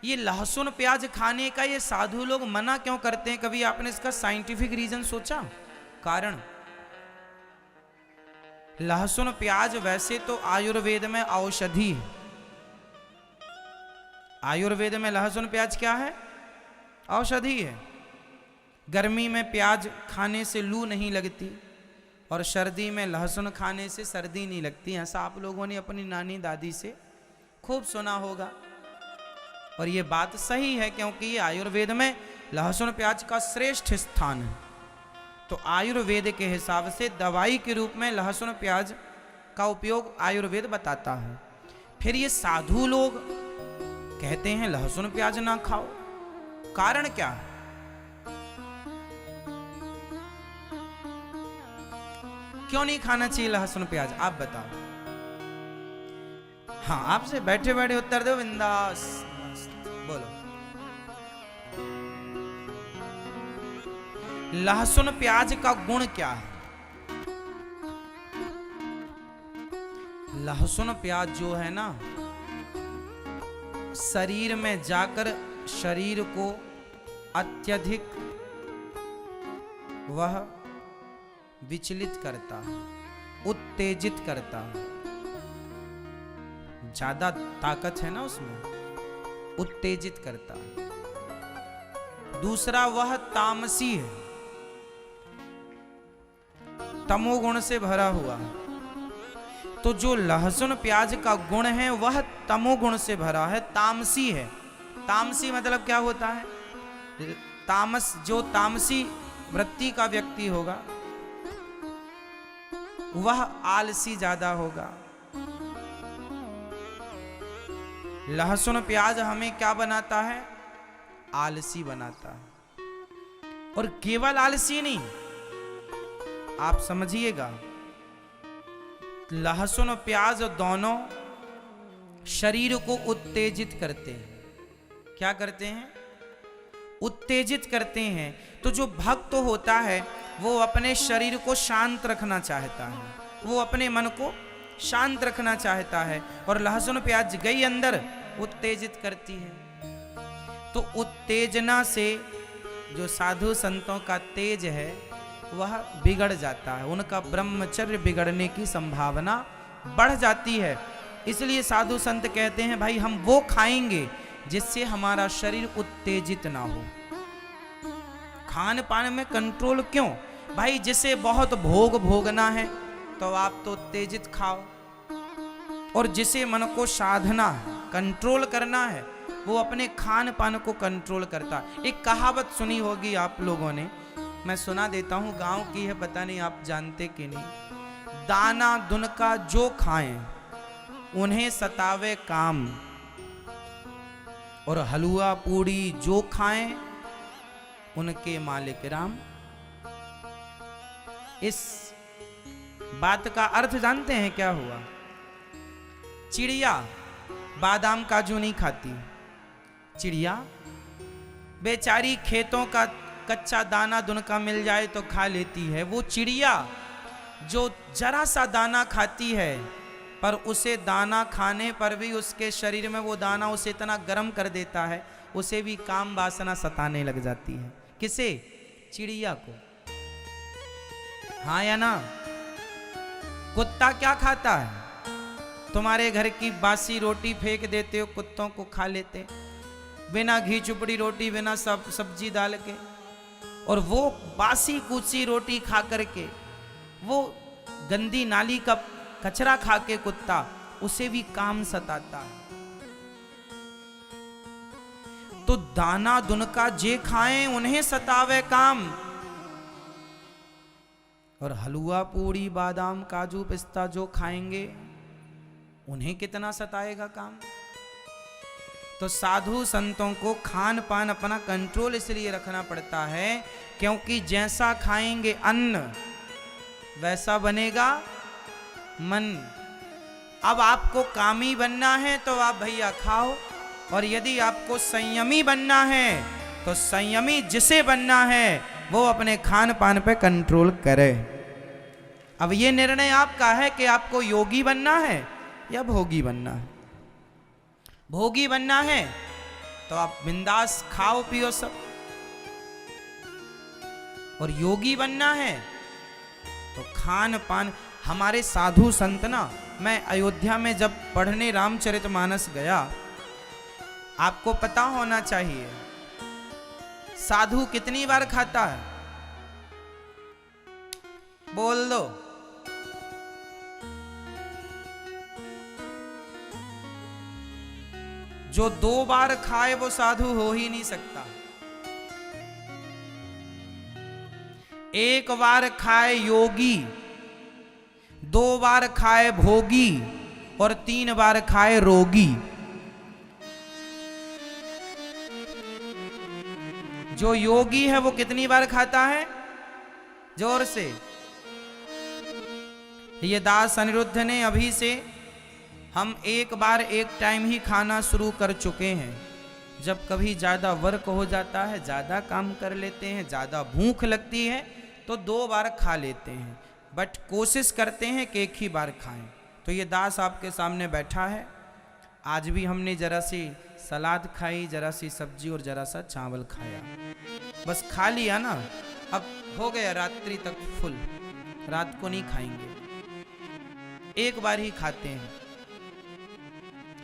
ये लहसुन प्याज खाने का ये साधु लोग मना क्यों करते हैं? कभी आपने इसका साइंटिफिक रीजन सोचा? कारण, लहसुन प्याज वैसे तो आयुर्वेद में औषधि है। आयुर्वेद में लहसुन प्याज क्या है? औषधि है। गर्मी में प्याज खाने से लू नहीं लगती और सर्दी में लहसुन खाने से सर्दी नहीं लगती। ऐसा आप लोगों ने अपनी नानी दादी से खूब सुना होगा और ये बात सही है, क्योंकि ये आयुर्वेद में लहसुन प्याज का श्रेष्ठ स्थान है। तो आयुर्वेद के हिसाब से दवाई के रूप में लहसुन प्याज का उपयोग आयुर्वेद बताता है। फिर ये साधु लोग कहते हैं लहसुन प्याज ना खाओ, कारण क्या है? क्यों नहीं खाना चाहिए लहसुन प्याज, आप बताओ। हाँ, आपसे बैठे बैठे उत्तर दो, बिंदास बोलो। लहसुन प्याज का गुण क्या है? लहसुन प्याज जो है ना, शरीर में जाकर शरीर को अत्यधिक वह विचलित करता है, उत्तेजित करता है। ज्यादा ताकत है ना उसमें, उत्तेजित करता है। दूसरा, वह तामसी है, तमोगुण से भरा हुआ है। तो जो लहसुन प्याज का गुण है वह तमोगुण से भरा है, तामसी है। तामसी मतलब क्या होता है? तामस, जो तामसी वृत्ति का व्यक्ति होगा वह आलसी ज्यादा होगा। लहसुन प्याज हमें क्या बनाता है? आलसी बनाता है। और केवल आलसी नहीं, आप समझिएगा, लहसुन प्याज दोनों शरीर को उत्तेजित करते हैं। क्या करते हैं? उत्तेजित करते हैं। तो जो भक्त होता है वो अपने शरीर को शांत रखना चाहता है, वो अपने मन को शांत रखना चाहता है, और लहसुन प्याज गई अंदर उत्तेजित करती है। तो उत्तेजना से जो साधु संतों का तेज है वह बिगड़ जाता है, उनका ब्रह्मचर्य बिगड़ने की संभावना बढ़ जाती है। इसलिए साधु संत कहते हैं भाई हम वो खाएंगे जिससे हमारा शरीर उत्तेजित ना हो। खान पान में कंट्रोल क्यों भाई? जिसे बहुत भोग भोगना है तो आप तो उत्तेजित खाओ, और जिसे मन को साधना है, कंट्रोल करना है, वो अपने खान पान को कंट्रोल करता है। एक कहावत सुनी होगी आप लोगों ने, मैं सुना देता हूं, गांव की है, पता नहीं आप जानते कि नहीं। दाना दुनका जो खाएं उन्हें सतावे काम, और हलवा पूड़ी जो खाएं उनके मालिक राम। इस बात का अर्थ जानते हैं क्या हुआ? चिड़िया बादाम काजू नहीं खाती, चिड़िया बेचारी खेतों का कच्चा दाना दुनका मिल जाए तो खा लेती है। वो चिड़िया जो जरा सा दाना खाती है, पर उसे दाना खाने पर भी उसके शरीर में वो दाना उसे इतना गर्म कर देता है, उसे भी काम वासना सताने लग जाती है। किसे? चिड़िया को। हाँ या ना? कुत्ता क्या खाता है? तुम्हारे घर की बासी रोटी फेंक देते हो, कुत्तों को खा लेते, बिना घी चुपड़ी रोटी, बिना सब्जी डाल के। और वो बासी कूची रोटी खा करके, वो गंदी नाली का कचरा खा के कुत्ता, उसे भी काम सताता है। तो दाना दुनका जे खाएं उन्हें सतावे काम, और हलवा पूड़ी बादाम काजू पिस्ता जो खाएंगे उन्हें कितना सताएगा काम। तो साधु संतों को खान पान अपना कंट्रोल इसलिए रखना पड़ता है क्योंकि जैसा खाएंगे अन्न वैसा बनेगा मन। अब आपको कामी बनना है तो आप भैया खाओ, और यदि आपको संयमी बनना है तो संयमी जिसे बनना है वो अपने खान पान पे कंट्रोल करे। अब ये निर्णय आपका है कि आपको योगी बनना है या भोगी बनना है। भोगी बनना है तो आप बिंदास खाओ पियो सब। और योगी बनना है तो खान पान। हमारे साधु संत ना, मैं अयोध्या में जब पढ़ने रामचरितमानस गया, आपको पता होना चाहिए साधु कितनी बार खाता है, बोल दो। जो 2 बार खाए वो साधु हो ही नहीं सकता। 1 बार खाए योगी, 2 बार खाए भोगी और 3 बार खाए रोगी। जो योगी है वो कितनी बार खाता है? जोर से। ये दास अनिरुद्ध ने अभी से, हम 1 बार 1 टाइम ही खाना शुरू कर चुके हैं। जब कभी ज़्यादा वर्क हो जाता है, ज़्यादा काम कर लेते हैं, ज़्यादा भूख लगती है तो 2 बार खा लेते हैं, बट कोशिश करते हैं कि 1 ही बार खाएं। तो ये दास आपके सामने बैठा है। आज भी हमने जरा सी सलाद खाई, जरा सी सब्जी और जरा सा चावल खाया, बस खा लिया ना। अब हो गया रात्रि तक फुल, रात को नहीं खाएंगे, 1 बार ही खाते हैं।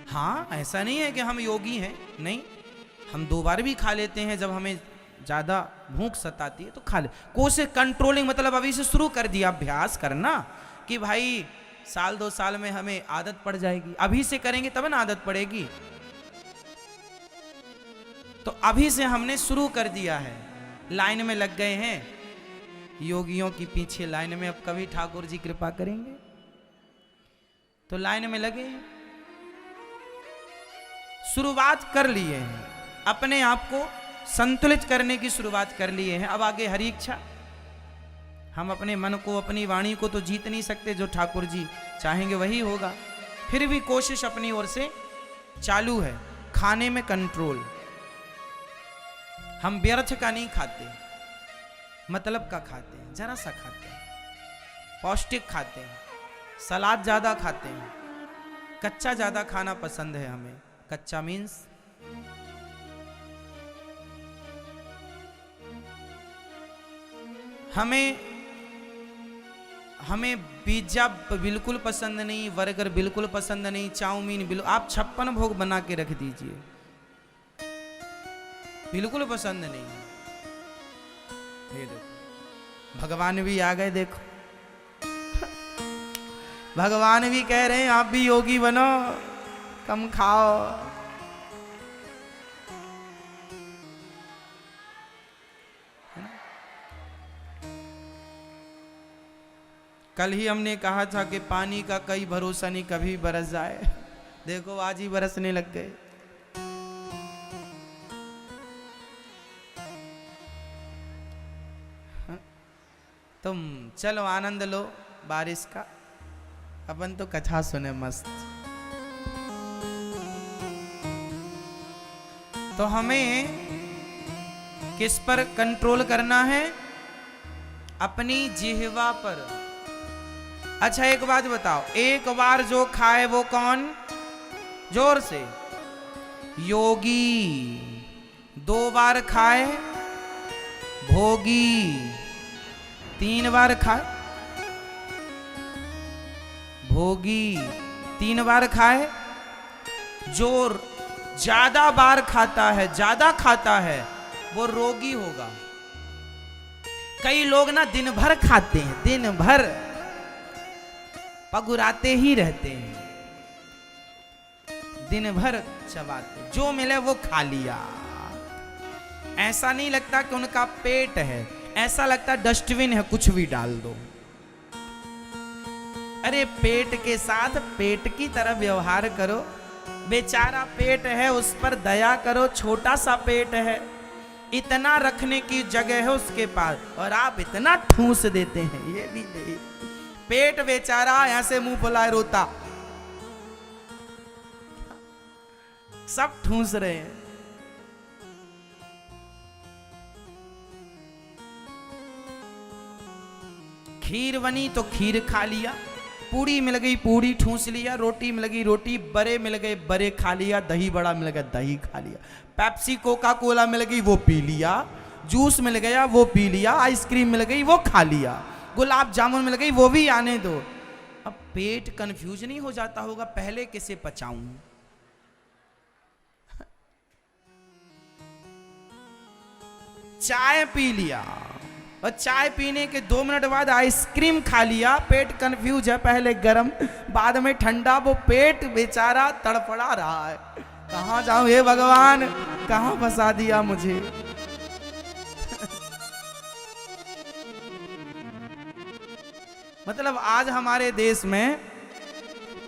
हाँ, ऐसा नहीं है कि हम योगी हैं, नहीं, हम 2 बार भी खा लेते हैं। जब हमें ज़्यादा भूख सताती है तो खा ले। कोशिश कंट्रोलिंग, मतलब अभी से शुरू कर दिया अभ्यास करना कि भाई 1-2 साल में हमें आदत पड़ जाएगी। अभी से करेंगे तब ना आदत पड़ेगी। तो अभी से हमने शुरू कर दिया है, लाइन में लग गए हैं योगियों की पीछे लाइन में। अब कभी ठाकुर जी कृपा करेंगे तो लाइन में लगे हैं, शुरुआत कर लिए हैं, अपने आप को संतुलित करने की शुरुआत कर लिए हैं। अब आगे हरी इच्छा। हम अपने मन को, अपनी वाणी को तो जीत नहीं सकते, जो ठाकुर जी चाहेंगे वही होगा। फिर भी कोशिश अपनी ओर से चालू है। खाने में कंट्रोल, हम व्यर्थ का नहीं खाते, मतलब का खाते हैं, जरा सा खाते हैं, पौष्टिक खाते हैं, सलाद ज्यादा खाते हैं, कच्चा ज्यादा खाना पसंद है हमें। कच्चा मीन्स हमें पिज्जा बिल्कुल पसंद नहीं, बर्गर बिल्कुल पसंद नहीं, चाउमीन बिल्कुल, आप 56 भोग बना के रख दीजिए, बिल्कुल पसंद नहीं। ये देखो भगवान भी आ गए, देखो भगवान भी कह रहे हैं आप भी योगी बनो, कम खाओ। कल ही हमने कहा था कि पानी का कई भरोसा नहीं, कभी बरस जाए। देखो आज ही बरसने लग गए। तुम चलो आनंद लो बारिश का, अपन तो कथा सुने मस्त। तो हमें किस पर कंट्रोल करना है? अपनी जिह्वा पर। अच्छा एक बात बताओ, 1 बार जो खाए वो कौन? जोर से। योगी। 2 बार खाए भोगी, 3 बार खाए भोगी, 3 बार खाए। जो ज्यादा बार खाता है, ज्यादा खाता है, वो रोगी होगा। कई लोग ना दिन भर खाते हैं, दिन भर पगुराते ही रहते हैं, दिन भर चबाते, जो मिले वो खा लिया। ऐसा नहीं लगता कि उनका पेट है, ऐसा लगता डस्टबिन है, कुछ भी डाल दो। अरे पेट के साथ पेट की तरह व्यवहार करो। बेचारा पेट है, उस पर दया करो। छोटा सा पेट है, इतना रखने की जगह है उसके पास, और आप इतना ठूस देते हैं। ये भी नहीं, पेट बेचारा ऐसे मुंह फुलाए रोता, सब ठूस रहे हैं। खीर बनी तो खीर खा लिया, पूड़ी मिल गई पूड़ी ठूस लिया, रोटी मिल गई रोटी, बड़े मिल गए बड़े खा लिया, दही बड़ा मिल गया दही खा लिया, पेप्सी कोका कोला मिल गई वो पी लिया, जूस मिल गया वो पी लिया, आइसक्रीम मिल गई वो खा लिया, गुलाब जामुन मिल गई वो भी आने दो। अब पेट कंफ्यूज नहीं हो जाता होगा पहले किसे पचाऊं? चाय पी लिया और चाय पीने के 2 मिनट बाद आइसक्रीम खा लिया, पेट कंफ्यूज है, पहले गर्म बाद में ठंडा, वो पेट बेचारा तड़फड़ा रहा है, कहां जाऊं हे भगवान, कहां फंसा दिया मुझे। मतलब आज हमारे देश में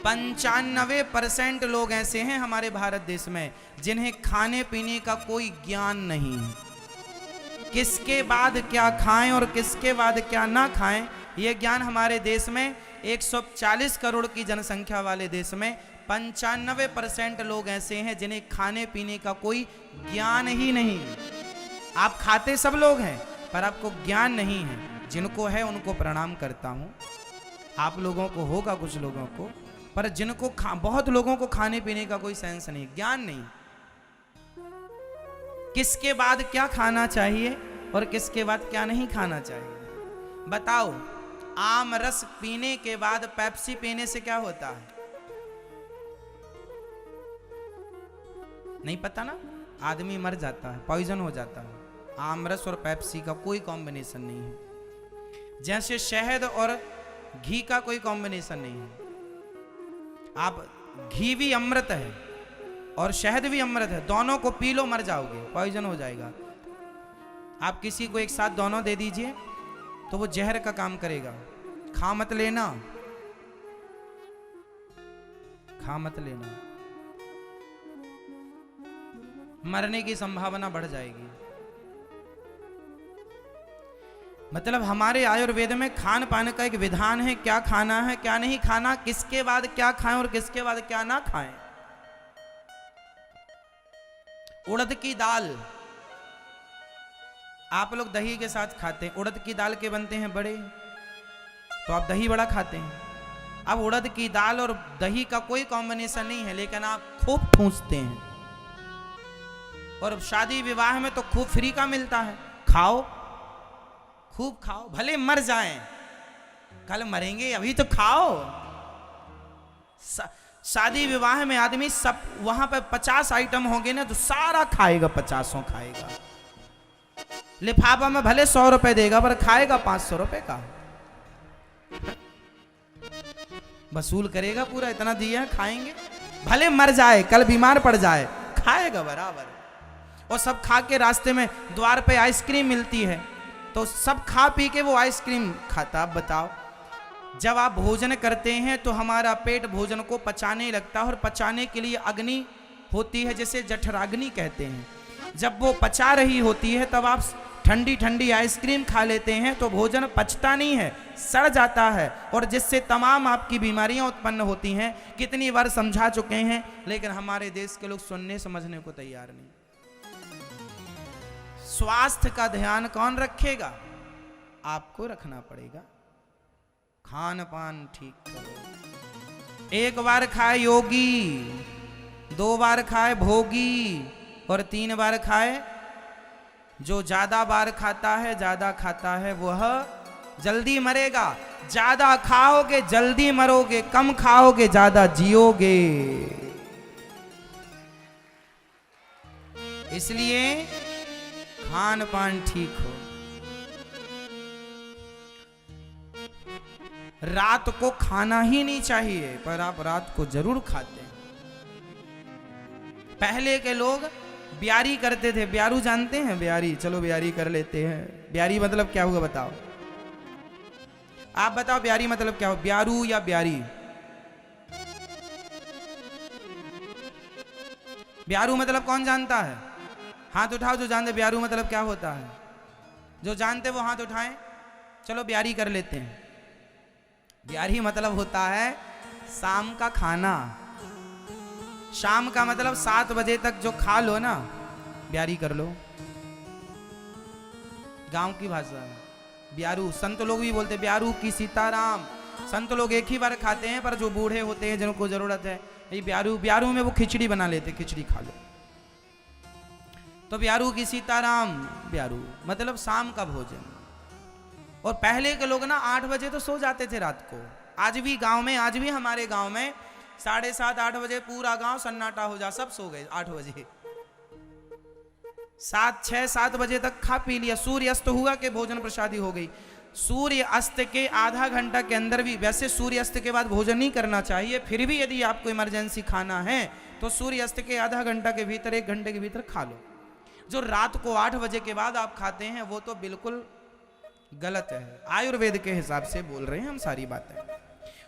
95% लोग ऐसे हैं हमारे भारत देश में जिन्हें खाने पीने का कोई ज्ञान नहीं है। किसके बाद क्या खाएं और किसके बाद क्या ना खाएं, यह ज्ञान हमारे देश में 140 करोड़ की जनसंख्या वाले देश में 95% लोग ऐसे हैं जिन्हें खाने पीने का कोई ज्ञान ही नहीं। आप खाते सब लोग हैं पर आपको ज्ञान नहीं है। जिनको है उनको प्रणाम करता हूं, आप लोगों को होगा कुछ लोगों को, पर जिनको बहुत लोगों को खाने पीने का कोई सेंस नहीं, ज्ञान नहीं। किसके बाद क्या खाना चाहिए और किसके बाद क्या नहीं खाना चाहिए बताओ। आम रस पीने के बाद पेप्सी पीने से क्या होता है? नहीं पता ना, आदमी मर जाता है, पॉइजन हो जाता है। आम रस और पेप्सी का कोई कॉम्बिनेशन नहीं है, जैसे शहद और घी का कोई कॉम्बिनेशन नहीं है। आप घी भी अमृत है और शहद भी अमृत है, दोनों को पी लो मर जाओगे, पॉइजन हो जाएगा। आप किसी को एक साथ दोनों दे दीजिए तो वो जहर का काम करेगा। खा मत लेना, खा मत लेना, मरने की संभावना बढ़ जाएगी। मतलब हमारे आयुर्वेद में खान पान का एक विधान है, क्या खाना है क्या नहीं खाना, किसके बाद क्या खाएं और किसके बाद क्या ना खाएं। उड़द की दाल आप लोग दही के साथ खाते हैं, उड़द की दाल के बनते हैं बड़े, तो आप दही बड़ा खाते हैं। अब उड़द की दाल और दही का कोई कॉम्बिनेशन नहीं है, लेकिन आप खूब ठूंसते हैं और शादी विवाह में तो खूब फ्री का मिलता है, खाओ खूब खाओ, भले मर जाएं, कल मरेंगे अभी तो खाओ। शादी विवाह में आदमी सब वहां पर 50 आइटम होंगे ना तो सारा खाएगा, 50 खाएगा। लिफाफा में भले 100 रुपए देगा पर खाएगा 500 रुपए का, वसूल करेगा पूरा, इतना दिया खाएंगे, भले मर जाए कल बीमार पड़ जाए खाएगा बराबर। और सब खा के रास्ते में द्वार पे आइसक्रीम मिलती है तो सब खा पी के वो आइसक्रीम खाता। अब बताओ, जब आप भोजन करते हैं तो हमारा पेट भोजन को पचाने लगता है और पचाने के लिए अग्नि होती है जिसे जठराग्नि कहते हैं। जब वो पचा रही होती है तब आप ठंडी ठंडी आइसक्रीम खा लेते हैं तो भोजन पचता नहीं है, सड़ जाता है और जिससे तमाम आपकी बीमारियां उत्पन्न होती हैं। कितनी बार समझा चुके हैं, लेकिन हमारे देश के लोग सुनने समझने को तैयार नहीं। स्वास्थ्य का ध्यान कौन रखेगा? आपको रखना पड़ेगा। खान पान ठीक करो। 1 बार खाए योगी, 2 बार खाए भोगी और 3 बार खाए जो ज्यादा बार खाता है वह जल्दी मरेगा। ज्यादा खाओगे जल्दी मरोगे, कम खाओगे ज्यादा जियोगे। इसलिए खान पान ठीक हो। रात को खाना ही नहीं चाहिए पर आप रात को जरूर खाते हैं। पहले के लोग ब्यारी करते थे। ब्यारू जानते हैं? ब्यारी, चलो ब्यारी कर लेते हैं। ब्यारी मतलब क्या होगा बताओ? आप बताओ ब्यारी मतलब क्या हो? ब्यारू या ब्यारी? ब्यारू मतलब कौन जानता है? हाथ उठाओ जो जानते ब्यारू मतलब क्या होता है। जो जानते वो हाथ उठाएं। चलो ब्यारी कर लेते हैं। ब्यारी मतलब होता है शाम का खाना। शाम का मतलब 7 बजे तक जो खा लो ना, ब्यारी कर लो। गांव की भाषा है ब्यारू। संत लोग भी बोलते ब्यारू की सीताराम। संत लोग एक ही बार खाते हैं, पर जो बूढ़े होते हैं जिनको जरूरत है, ये ब्यारू में वो खिचड़ी बना लेते, खिचड़ी खा लो। तो ब्यारू की सीताराम, ब्यारू मतलब शाम का भोजन। और पहले के लोग ना 8 बजे तो सो जाते थे रात को। आज भी गांव में, आज भी हमारे गांव में 7:30 8 बजे पूरा गांव सन्नाटा हो जा, सब सो गए 8 बजे। 6-7 बजे तक खा पी लिया, सूर्य अस्त हुआ कि भोजन प्रसादी हो गई। सूर्य अस्त के आधा घंटा के अंदर भी, वैसे सूर्य अस्त के बाद भोजन नहीं करना चाहिए, फिर भी यदि आपको इमरजेंसी खाना है तो सूर्य अस्त के आधा घंटा के भीतर, 1 घंटे के भीतर खा लो। जो रात को 8 बजे के बाद आप खाते हैं वो तो बिल्कुल गलत है। आयुर्वेद के हिसाब से बोल रहे हैं हम सारी बातें।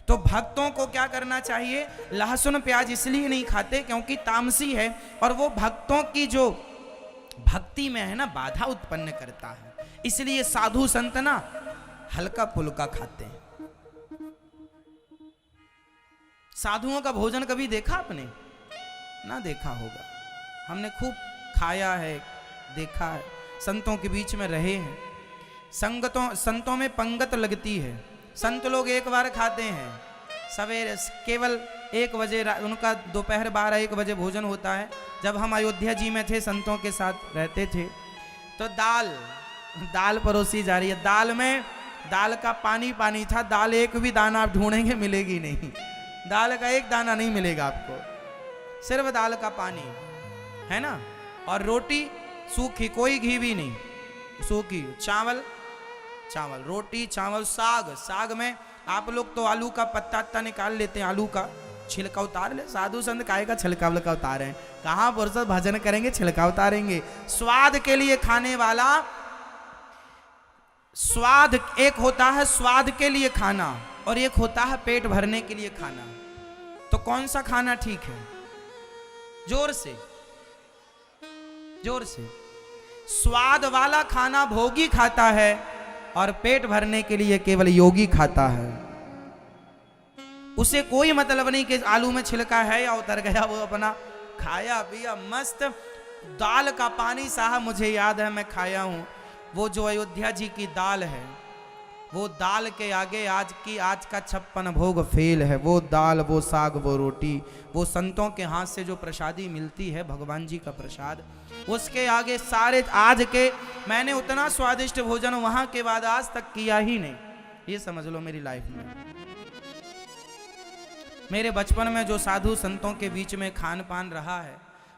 तो भक्तों को क्या करना चाहिए? लहसुन प्याज इसलिए नहीं खाते क्योंकि तामसी है, और वो भक्तों की जो भक्ति में है ना बाधा उत्पन्न करता है। इसलिए साधु संत ना हल्का फुल्का खाते हैं। साधुओं का भोजन कभी देखा आपने? ना देखा होगा। हमने खूब खाया है, देखा है, संतों के बीच में रहे हैं। संतों में पंगत लगती है। संत लोग एक बार खाते हैं सवेरे, केवल 1 बजे, उनका दोपहर 12-1 बजे भोजन होता है। जब हम अयोध्या जी में थे, संतों के साथ रहते थे, तो दाल परोसी जा रही है। दाल का पानी पानी था। दाल एक भी दाना आप ढूंढेंगे मिलेगी नहीं, दाल का एक दाना नहीं मिलेगा आपको, सिर्फ दाल का पानी है ना। और रोटी सूखी, कोई घी भी नहीं, सूखी। चावल, रोटी, चावल, साग में आप लोग तो आलू का पत्ता निकाल लेते हैं, आलू का छिलका उतार ले। साधु संत काहे का छिलका उतारे हैं? कहाँ पुरुषों भजन करेंगे छिलका उतारेंगे? स्वाद के लिए खाने वाला, स्वाद एक होता है स्वाद के लिए खाना, और एक होता है पेट भरने के लिए खाना। तो कौन सा खाना ठीक है? जोर से स्वाद वाला खाना भोगी खाता है, और पेट भरने के लिए केवल योगी खाता है। उसे कोई मतलब नहीं कि आलू में छिलका है या उतर गया, वो अपना खाया पिया मस्त। दाल का पानी साहब मुझे याद है, मैं खाया हूं। वो जो अयोध्या जी की दाल है, वो दाल के आगे आज का 56 भोग फेल है। वो दाल, वो साग, वो रोटी, वो संतों के हाथ से जो प्रसादी मिलती है, भगवान जी का प्रसाद, उसके आगे सारे आज के, मैंने उतना स्वादिष्ट भोजन वहां के बाद आज तक किया ही नहीं। ये समझ लो मेरी लाइफ में, मेरे बचपन में जो साधु संतों के बीच में खान पान रहा है,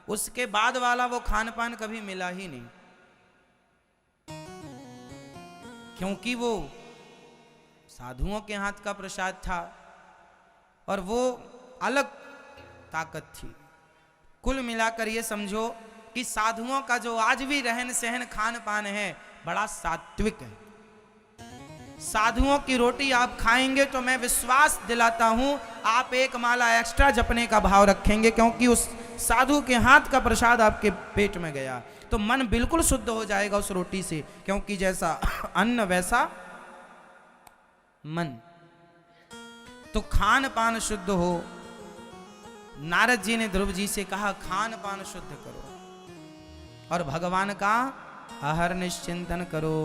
उसके बाद वाला वो खान पान कभी मिला ही नहीं। क्योंकि वो साधुओं के हाथ का प्रसाद था, और वो अलग ताकत थी। कुल मिलाकर ये समझो कि साधुओं का जो आज भी रहन सहन खान पान है, बड़ा सात्विक है। साधुओं की रोटी आप खाएंगे तो मैं विश्वास दिलाता हूं आप 1 माला एक्स्ट्रा जपने का भाव रखेंगे, क्योंकि उस साधु के हाथ का प्रसाद आपके पेट में गया तो मन बिल्कुल शुद्ध हो जाएगा उस रोटी से। क्योंकि जैसा अन्न वैसा मन। तो खान पान शुद्ध हो। नारद जी ने ध्रुव जी से कहा खान पान शुद्ध करो और भगवान का अहर निश्चिंतन करो।